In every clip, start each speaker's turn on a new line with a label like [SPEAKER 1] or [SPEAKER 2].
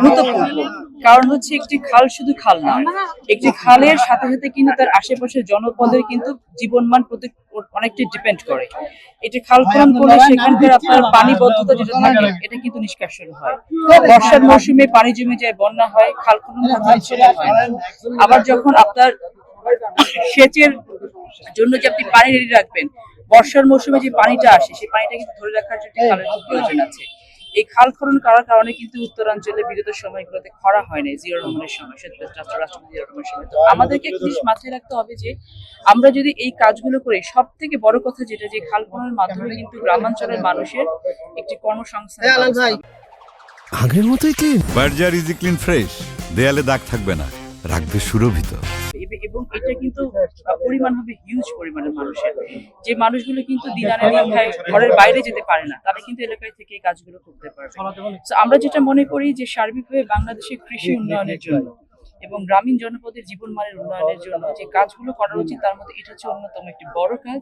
[SPEAKER 1] গুরুত্বপূর্ণ। কারণ হচ্ছে একটি খাল শুধু খাল না, একটি খালের সাথে সাথে কিন্তু তার আশেপাশের জনপদের কিন্তু জীবনমান প্রতি অনেকটাই ডিপেন্ড করে। এটি খাল খনন করলে সেখানকার আপনার পানিবদ্ধতা যেটা থাকে এটা কিন্তু নিষ্কাশন হয়। বর্ষার মৌসুমে পানি জমে যায়, বন্যা হয়, খাল খনন হয় না। আবার যখন আপনার সেচের জন্য যে আপনি পানি রেডি রাখবেন, বর্ষার মৌসুমে যে পানিটা আসে সেই পানিটা কিন্তু ধরে রাখার জন্য খালের খুব প্রয়োজন আছে। এই খাল খনন করার কারণে কিন্তু উত্তরাঞ্চলে বিগত সময়গুলোতে খরা হয় না, জিয়াউর রহমানের সময়, রাষ্ট্রপতি জিয়াউর রহমানের সময়। তো আমাদেরকে একটা জিনিস মাথায় রাখতে হবে যে আমরা যদি এই কাজগুলো করি, সব থেকে বড় কথা যেটা, যে খাল খননের মাধ্যমে কিন্তু গ্রামাঞ্চলের মানুষের একটি কর্মসংস্থান
[SPEAKER 2] আগের মতোই clean.
[SPEAKER 3] Berger easy clean fresh, দেয়ালে দাগ থাকবে না, রাখবে সুরভিত।
[SPEAKER 1] এবং এটা কিন্তু পরিমাণ হবে হিউজ পরিমাণের মানুষের, যে মানুষগুলো কিন্তু দিন আনে দিন খায়, ঘরের বাইরে যেতে পারে না, তারা কিন্তু এলাকায় থেকে এই কাজগুলো করতে পারবে। তো আমরা যেটা মনে করি যে সার্বিকভাবে বাংলাদেশের কৃষি উন্নয়নের জন্য এবং গ্রামীণ জনপদের জীবনমানের উন্নয়নের জন্য যে কাজগুলো করা উচিত, তার মধ্যে এটা হচ্ছে অন্যতম একটি বড় কাজ।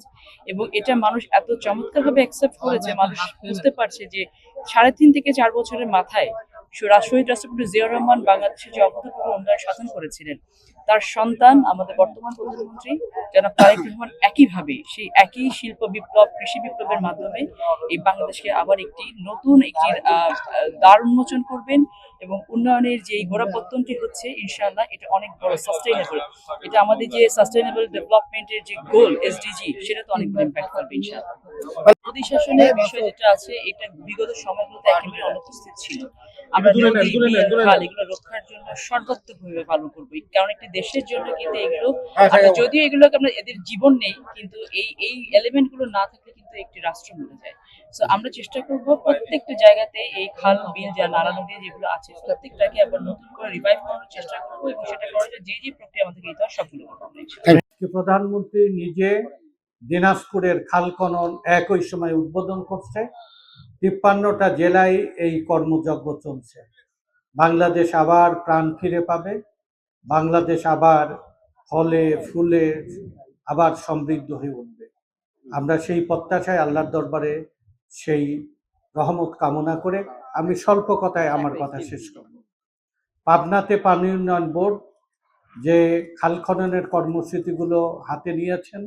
[SPEAKER 1] এবং এটা মানুষ এত চমৎকারভাবে অ্যাকসেপ্ট করেছে, মানুষ বুঝতে পারছে যে 3.5 থেকে 4 বছরের মাথায় শহীদ রাষ্ট্রপতি জিয়াউর রহমান বাংলাদেশের যে অভূতপূর্ব উন্নয়ন সাধন করেছিলেন, তার সন্তান আমাদের বর্তমান প্রধানমন্ত্রী জনাব তারেক রহমান একইভাবে সেই একই শিল্প বিপ্লব, কৃষি বিপ্লবের মাধ্যমে এই বাংলাদেশকে আবার একটি নতুন একটি দ্বার উন্মোচন করবেন। এবং উন্নয়নের যে গোড়াপত্তনটি হচ্ছে, ইনশাআল্লাহ এটা অনেক বড় সাস্টেইনেবল, এটা আমাদের যে সাস্টেইনেবল ডেভেলপমেন্টের যে গোল এসডিজি, সেটা তো অনেক বড় ইমপ্যাক্ট করবে ইনশাআল্লাহ। নদী শাসনের বিষয় যেটা আছে, এটা বিগত সময়গুলোতে একেবারে অনুপস্থিত ছিল। আমরা নদী, বিল, খাল এগুলো রক্ষার জন্য সর্বাত্মকভাবে পালন করবো, কারণ একটি দেশের জন্য কিন্তু এগুলো, যদিও এগুলোকে আমরা এদের জীবন নেই, কিন্তু এই এলিমেন্ট গুলো না থাকলে কিন্তু একটি রাষ্ট্র মরে যায়। সো আমরা চেষ্টা করবো প্রত্যেকটা জায়গাতে এই খাল, বিল, যা নালা নদী যেগুলো আছে, প্রত্যেকটাকে আবার নতুন করে রিভাইভ করার চেষ্টা করবো, এবং সেটা করার জন্য যে প্রক্রিয়া আমাদেরকে দিতে হয় সবগুলো করবো।
[SPEAKER 4] প্রধানমন্ত্রী নিজে দিনাজপুরের খাল খনন একই সময় উদ্বোধন করছে। 53টা জেলায় এই কর্মযজ্ঞ চলছে। বাংলাদেশ আবার প্রাণ ফিরে পাবে, বাংলাদেশ আবার ফলে ফুলে আবার সমৃদ্ধ হয়ে উঠবে। আমরা সেই প্রত্যাশায় আল্লাহর দরবারে সেই রহমত কামনা করে আমি স্বল্প কথায় আমার কথা শেষ করব। পাবনাতে পানি উন্নয়ন বোর্ড যে খাল খননের কর্মসূচিগুলো হাতে নিয়েছেন,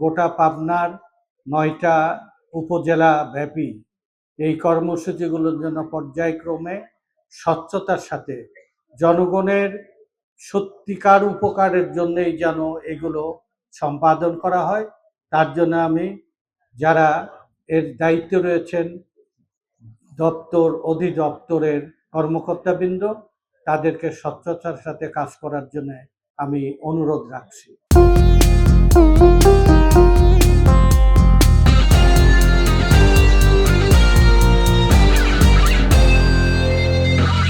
[SPEAKER 4] গোটা পাবনার 9টা উপজেলা ব্যাপী এই কর্মসূচিগুলোর জন্য পর্যায়ক্রমে স্বচ্ছতার সাথে জনগণের সত্যিকার উপকারের জন্যই যেন এগুলো সম্পাদন করা হয়, তার জন্য আমি যারা এর দায়িত্বে রয়েছেন দপ্তর, অধিদপ্তরের কর্মকর্তাবৃন্দ, তাদেরকে স্বচ্ছতার সাথে কাজ করার জন্য আমি অনুরোধ রাখছি।